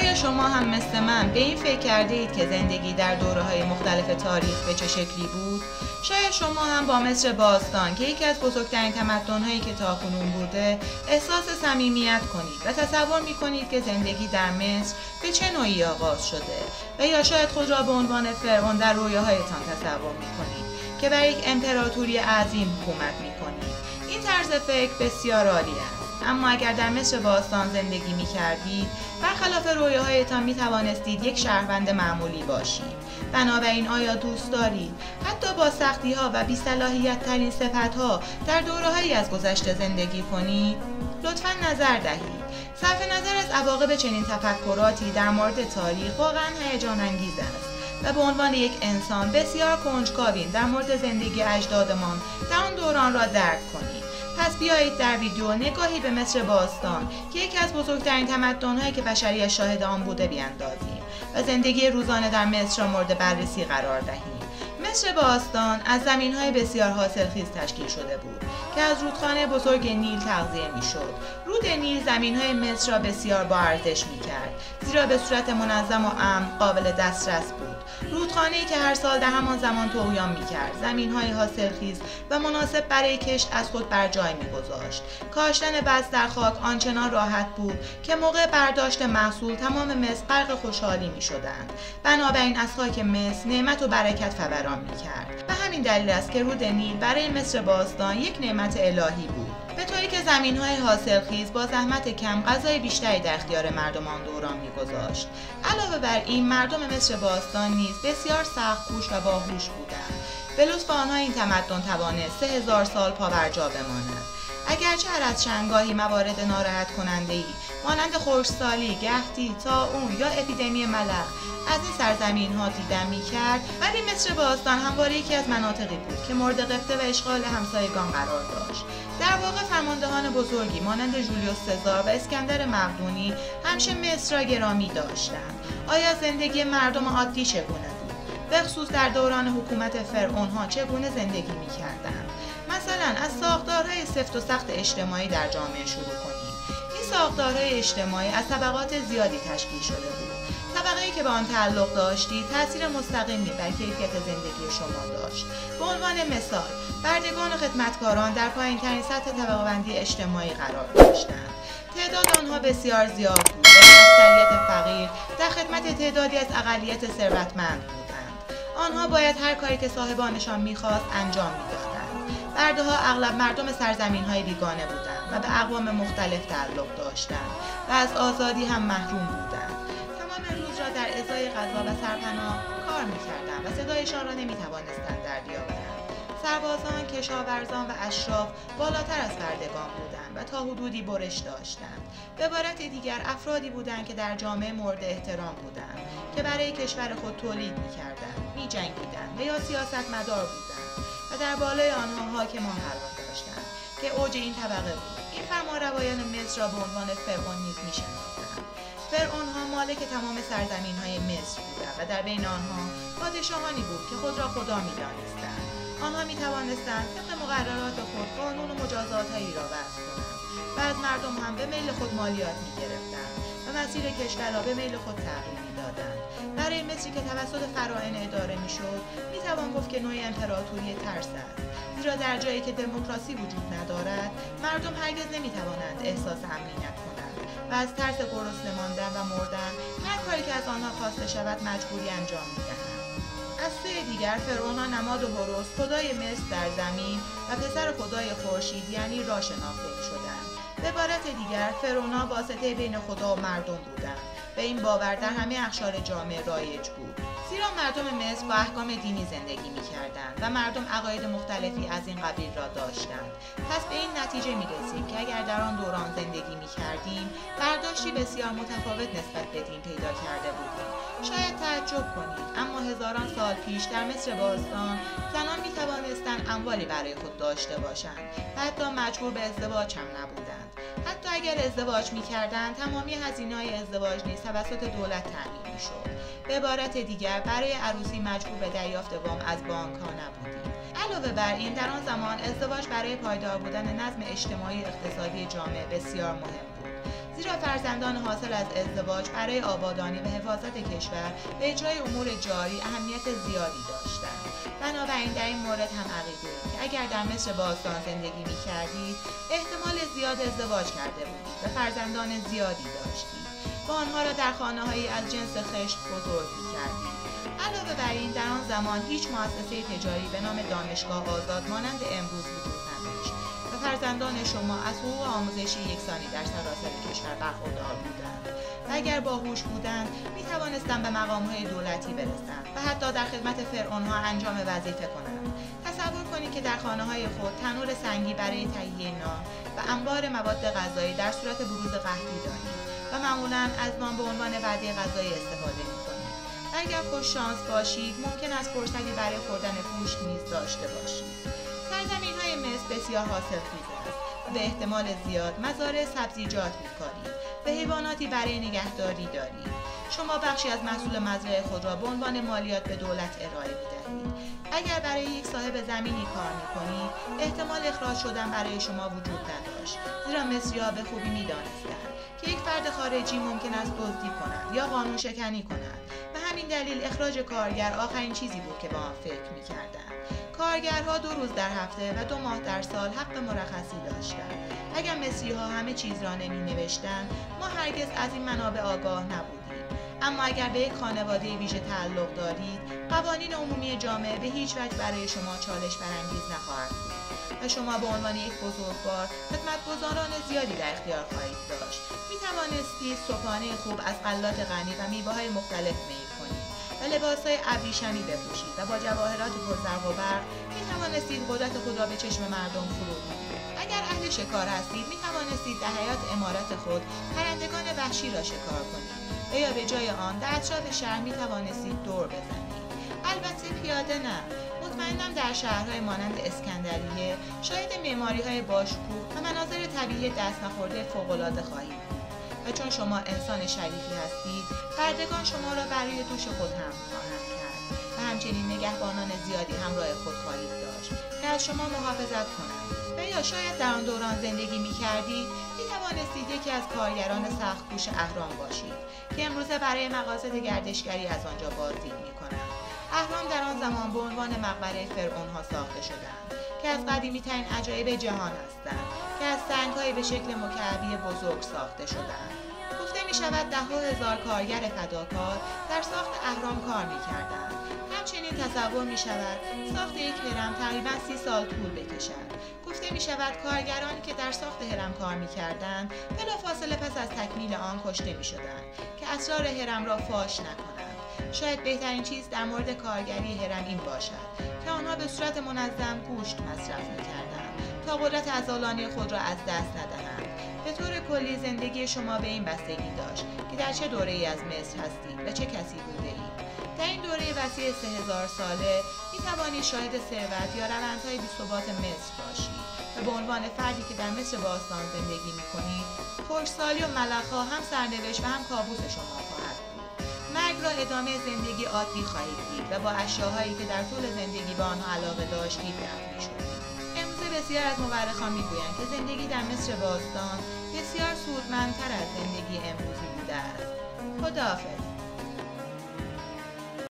آیا شما هم مثل من به این فکر کرده اید که زندگی در دوره‌های مختلف تاریخ به چه شکلی بود؟ شاید شما هم با مصر باستان که یکی از بزرگترین تمدن‌هایی که تاکنون بوده احساس صمیمیت کنید و تصور می‌کنید که زندگی در مصر به چه نوعی آغاز شده و یا شاید خود را به عنوان فرعون در رویاهایتان تصور می‌کنید که بر یک امپراتوری عظیم حکومت می‌کنید. این طرز فکر بسیار عالی است. اما اگر در مصر باستان زندگی می‌کردید، برخلاف رویاهایتان می‌توانستید یک شهروند معمولی باشید. بنابراین آیا دوست دارید حتی با سختی‌ها و بی‌صلاحیت‌ترین صفت‌ها در دوره‌هایی از گذشته زندگی کنید؟ لطفاً نظر دهید. صرف نظر از عواقب چنین تفکراتی در مورد تاریخ واقعاً هیجان انگیز است و به عنوان یک انسان بسیار کنجکاویم در مورد زندگی اجدادمان در آن دوران را درک کنید. پس بیایید در ویدیو نگاهی به مصر باستان که یکی از بزرگترین تمدن‌هایی که بشریت شاهد آن بوده بیاندازیم و زندگی روزانه در مصر را مورد بررسی قرار دهیم. مصر باستان از زمین‌های بسیار حاصلخیز تشکیل شده بود که از رودخانه بزرگ نیل تغذیه می‌شد. رود نیل زمین‌های مصر را بسیار با ارزش می‌کرد، زیرا به صورت منظم و امن قابل دسترس بود. رودخانه‌ای که هر سال در همان زمان طغیان می‌کرد، زمین‌های حاصلخیز و مناسب برای کشت از خود بر جای می‌گذاشت. کاشتن بذر در خاک آنچنان راحت بود که موقع برداشت محصول تمام مصر غرق خوشحالی می‌شدند. بنابراین از خاک مصر نعمت و برکت فوران می‌کرد. و همین دلیل است که رود نیل برای مصر باستان یک نعمت الهی بود. به طوری که زمین‌های حاصلخیز با زحمت کم غذای بیشتری در اختیار مردم آن دوران می‌گذاشت. علاوه بر این مردم مصر باستان نیز بسیار سخت‌کوش و باهوش بودند. به لطف آنها این تمدن توانست 3000 سال پابرجا بماند. اگرچه هر از چندگاهی موارد ناراحت کننده‌ای مانند خشکسالی، قحطی، طاعون یا اپیدمی ملخ از این سرزمین‌ها دیدن می‌کرد، ولی مصر باستان همواره یکی از مناطقی بود که مورد غبطه و اشغال همسایگان قرار داشت. در واقع فرماندهان بزرگی مانند جولیوس سزار و اسکندر مقدونی همیشه مصر را گرامی داشتند. آیا زندگی مردم عادی چگونه بود؟ به خصوص در دوران حکومت فرعون‌ها چگونه زندگی می‌کردند؟ مثلا از ساختارهای سفت و سخت اجتماعی در جامعه شروع کنیم. این ساختارهای اجتماعی از طبقات زیادی تشکیل شده بود. طبقه‌ای که به آن تعلق داشتید تأثیر مستقیمی بر کیفیت زندگی شما داشت. به عنوان مثال، بردگان و خدمتکاران در پایین‌ترین سطح طبقه‌بندی اجتماعی قرار داشتند. تعداد آنها بسیار زیاد بود و اکثریت فقیر در خدمت تعدادی از اقلیت ثروتمند بودند. آنها باید هر کاری که صاحبانشان می‌خواست انجام می‌دادند. برده‌ها اغلب مردم سرزمین‌های بیگانه بودند و به اقوام مختلف تعلق داشتند و از آزادی هم محروم بودند. تمام روز را در ازای غذا و سرپناه کار می‌کردند و صدایشان را نمی‌توانستند در بیاورند. سربازان، کشاورزان و اشراف بالاتر از بردگان بودند و تا حدودی برش داشتند. به عبارت دیگر افرادی بودند که در جامعه مورد احترام بودند، که برای کشور خود تولید می‌کردند، می‌جنگیدند و یا سیاستمدار بودند و در بالای آنها حاکمان قرار داشتند که اوج این طبقه بود. این فرمانروایان مصر را به عنوان فرعون نیز می‌شناختند. فرعون‌ها مالک تمام سرزمین‌های مصر بودند و در بین آنها پادشاهانی بود که خود را خدا می‌دانستند. آنها می‌توانستند طبق مقررات خود قانون و مجازات‌هایی را وضع کنند و از مردم هم به میل خود مالیات می‌گرفتند و مسیر کشور را به میل خود تغییر می‌دادند. برای مصری که توسط فراعنه اداره می‌شد، می‌توان گفت که نوعی امپراتوری ترس است، زیرا در جایی که دموکراسی وجود ندارد، مردم هرگز نمی‌توانند احساس امنیت کنند و از ترس گرسنه ماندن و مردن هر کاری که از آنها خواسته شود مجبوری انجام می‌دهند. از سوی دیگر فرعون‌ها نماد هوروس خدای مصر در زمین و پسر خدای خورشید یعنی را شناخته می‌شدند. به عبارت دیگر فرعون‌ها واسطه بین خدا و مردم بودند و این باور در همه اقشار جامعه رایج بود، زیرا مردم مصر با احکام دینی زندگی می‌کردند و مردم عقاید مختلفی از این قبیل را داشتند. پس به این نتیجه می‌رسیم که اگر در آن دوران زندگی می‌کردیم، برداشتی بسیار متفاوت نسبت به دین پیدا کرده بودیم. شاید تعجب کنید، اما هزاران سال پیش در مصر باستان زنان می‌توانستند اموالی برای خود داشته باشند و حتی مجبور به ازدواج هم نبودند. حتی اگر ازدواج می‌کردند، تمامی هزینه‌های ازدواج نیز توسط دولت تأمین می‌شد. به عبارت دیگر برای عروسی مجبور به دریافت وام از بانک‌ها نبودیم. علاوه بر این در آن زمان ازدواج برای پایدار بودن نظم اجتماعی و اقتصادی جامعه بسیار مهم بود، زیرا فرزندان حاصل از ازدواج برای آبادانی و حفاظت کشور و اجرای امور جاری اهمیت زیادی داشتند. بنابراین در این مورد هم عقیده که اگر در مصر باستان زندگی می‌کردید، احتمال زیاد ازدواج کرده بودید و فرزندان زیادی داشتید و آنها را در خانه‌هایی از جنس خشت بزرگ می‌کردید. علاوه بر این در آن زمان هیچ مؤسسه تجاری به نام دانشگاه آزاد مانند امروز وجود نداشت و فرزندان شما از حقوق آموزشی یکسانی در سراسر کشور برخوردار بودند و اگر باهوش بودند می‌توانستند به مقام‌های دولتی برسند و حتی در خدمت فرعون‌ها انجام وظیفه کنند. تصور کنید که در خانه‌های خود تنور سنگی برای تهیه نان و انبار مواد غذایی در صورت بروز قحطی دارید و معمولاً از نان به عنوان وعده غذایی استفاده می‌کنید. اگر خوش شانس باشید ممکن است فرصتی برای خوردن گوشت نیز داشته باشید. سرزمین‌های مصر بسیار حاصلخیز است و به احتمال زیاد مزارع سبزیجات می‌کارید و حیواناتی برای نگهداری دارید. شما بخشی از محصول مزرعه خود را به عنوان مالیات به دولت ارائه می‌دهید. اگر برای یک صاحب زمینی کار می‌کنید، احتمال اخراج شدن برای شما وجود نداشت، زیرا مصری‌ها به خوبی می‌دانستند که یک فرد خارجی ممکن است دزدی کند یا قانون شکنی کند. به همین دلیل اخراج کارگر آخرین چیزی بود که با آن فکر می‌کردند. کارگرها 2 روز در هفته و 2 ماه در سال حق مرخصی داشتند. اگر مصری‌ها همه چیز را نمی‌نوشتند، ما هرگز از این منابع آگاه نبودیم. اما اگر به یک خانواده ویژه تعلق دارید، قوانین عمومی جامعه به هیچ وجه برای شما چالش برانگیز نخواهد بود و شما به عنوان یک بزرگوار خدمتگزاران زیادی در اختیار خواهید داشت. می توانستید صبحانه خوب از غلات غنی و میوه‌های مختلف میل کنید و لباس‌های ابریشمی بپوشید و با جواهرات پرزرق و برق می توانستید قدرت خود را به چشم مردم فرو کنید. اگر اهل شکار هستید می توانستید در حیاط عمارت خود پرندگان وحشی را شکار کنید و یا به جای آن در اطراف شهر می توانستید دور بزنید. البته پیاده نه. مطمئنم در شهرهای مانند اسکندریه شاهد معماری‌های باشکوه و مناظر طبیعی دست نخورده فوق‌العاده خواهید بود و چون شما انسان شریفی هستید، بردگان شما را برای دوش خود هم خواهند کرد و همچنین نگهبانان زیادی همراه خود خواهید داشت که از شما محافظت کنند. و یا شاید در آن دوران زندگی می‌کردید، می‌توانستید یکی از کارگران سخت‌کوش اهرام باشید که امروزه برای مقاصد گردشگری از آنجا بازدید می‌کنند. اهرام در آن زمان به عنوان مقبره فرعون‌ها ساخته شدند که از قدیمی‌ترین عجایب جهان هستند که از سنگ‌های به شکل مکعبی بزرگ ساخته شدند. گفته می‌شود ده‌ها هزار کارگر فداکار در ساخت اهرام کار می‌کردند. همچنین تصور می‌شود ساخت یک هرم تقریباً 30 سال طول بکشد. گفته می‌شود کارگرانی که در ساخت هرم کار می‌کردند بلافاصله پس از تکمیل آن کشته می‌شدند که اسرار هرم را فاش نکنند. شاید بهترین چیز در مورد کارگری هرم این باشد که آنها به صورت منظم گوشت مصرف می‌کردند تا قدرت عضلانی خود را از دست ندهند. به طور کلی زندگی شما به این بستگی داشت که در چه دوره‌ای از مصر هستید و چه کسی بوده‌اید. در این دوره وسیع 3000 ساله می‌توانید شاهد ثروت یا روندهای بی‌ثبات مصر باشید و به عنوان فردی که در مصر باستان زندگی می‌کنید، خشکسالی و ملخ‌ها هم سرنوشت و هم کابوس شما خواهد بود. مرگ را ادامه زندگی عادی خواهید دید و با اشیاهایی که در طول زندگی به آنها علاقه داشتید دفن می‌شدید. امروزه بسیار از مورخان می‌گویند که زندگی در مصر باستان بسیار سودمندتر از زندگی امروزی بوده است. خداحافظ.